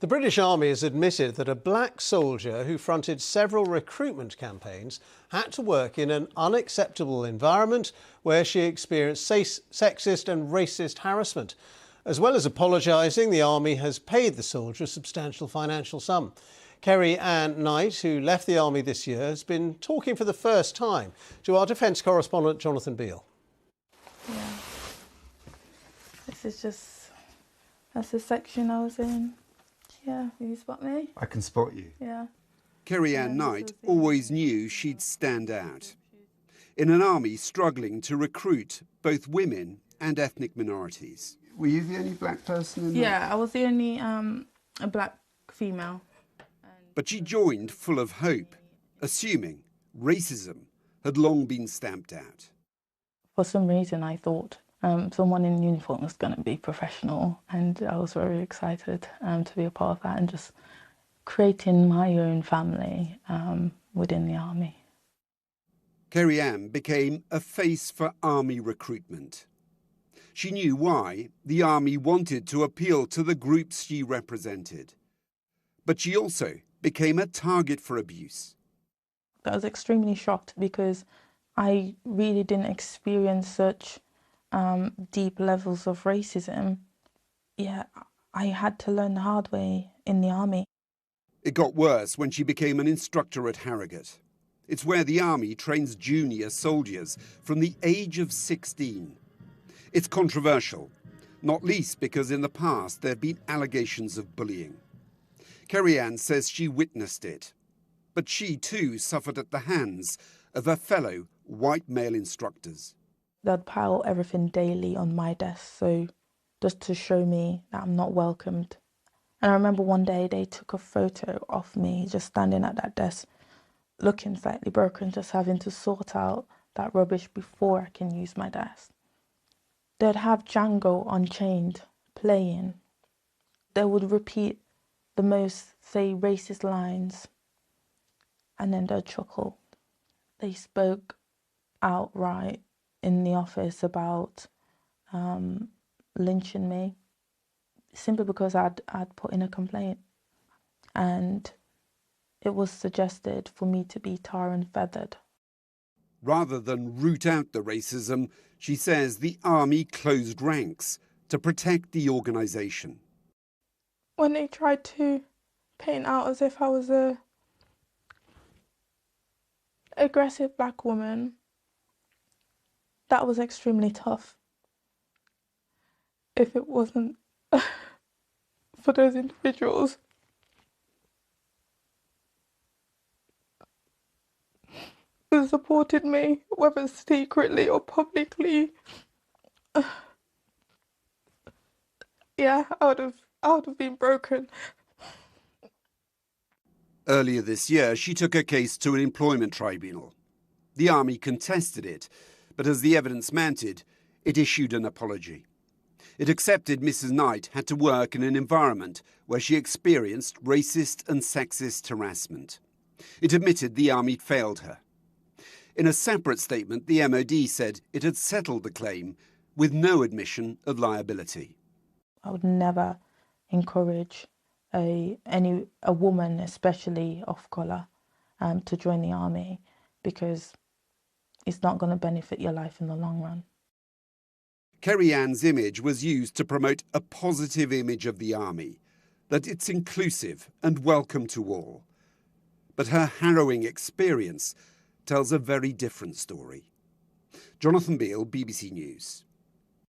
The British Army has admitted that a black soldier who fronted several recruitment campaigns had to work in an unacceptable environment where she experienced sexist and racist harassment. As well as apologising, the Army has paid the soldier a substantial financial sum. Kerry-Ann Knight, who left the Army this year, has been talking for the first time to our defence correspondent Jonathan Beale. Yeah. That's the section I was in. Yeah, you spot me? I can spot you. Yeah. Kerry-Ann Knight always knew she'd stand out. In an army struggling to recruit both women and ethnic minorities. Were you the only black person in Yeah, I was the only a black female. But she joined full of hope, assuming racism had long been stamped out. For some reason I thought someone in uniform was going to be professional, and I was very excited to be a part of that and just creating my own family within the Army. Kerry-Ann became a face for Army recruitment. She knew why the Army wanted to appeal to the groups she represented. But she also became a target for abuse. I was extremely shocked because I really didn't experience such deep levels of racism. Yeah, I had to learn the hard way in the Army. It got worse when she became an instructor at Harrogate. It's where the Army trains junior soldiers from the age of 16. It's controversial, not least because in the past there have been allegations of bullying. Kerry-Ann says she witnessed it, but she too suffered at the hands of her fellow white male instructors. They'd pile everything daily on my desk, so just to show me that I'm not welcomed. And I remember one day they took a photo of me just standing at that desk, looking slightly broken, just having to sort out that rubbish before I can use my desk. They'd have Django Unchained playing. They would repeat the most, say, racist lines, and then they'd chuckle. They spoke outright in the office about lynching me, simply because I'd put in a complaint. And it was suggested for me to be tar and feathered. Rather than root out the racism, she says the Army closed ranks to protect the organisation. When they tried to paint out as if I was a aggressive black woman, that was extremely tough. If it wasn't for those individuals who supported me, whether secretly or publicly, yeah, I would have been broken. Earlier this year, she took her case to an employment tribunal. The Army contested it, but as the evidence mounted, it issued an apology. It accepted Mrs. Knight had to work in an environment where she experienced racist and sexist harassment. It admitted the Army failed her. In a separate statement, the MOD said it had settled the claim with no admission of liability. I would never encourage a woman, especially of colour, to join the Army, because it's not going to benefit your life in the long run. Kerry-Ann's image was used to promote a positive image of the Army, that it's inclusive and welcome to all. But her harrowing experience tells a very different story. Jonathan Beale, BBC News.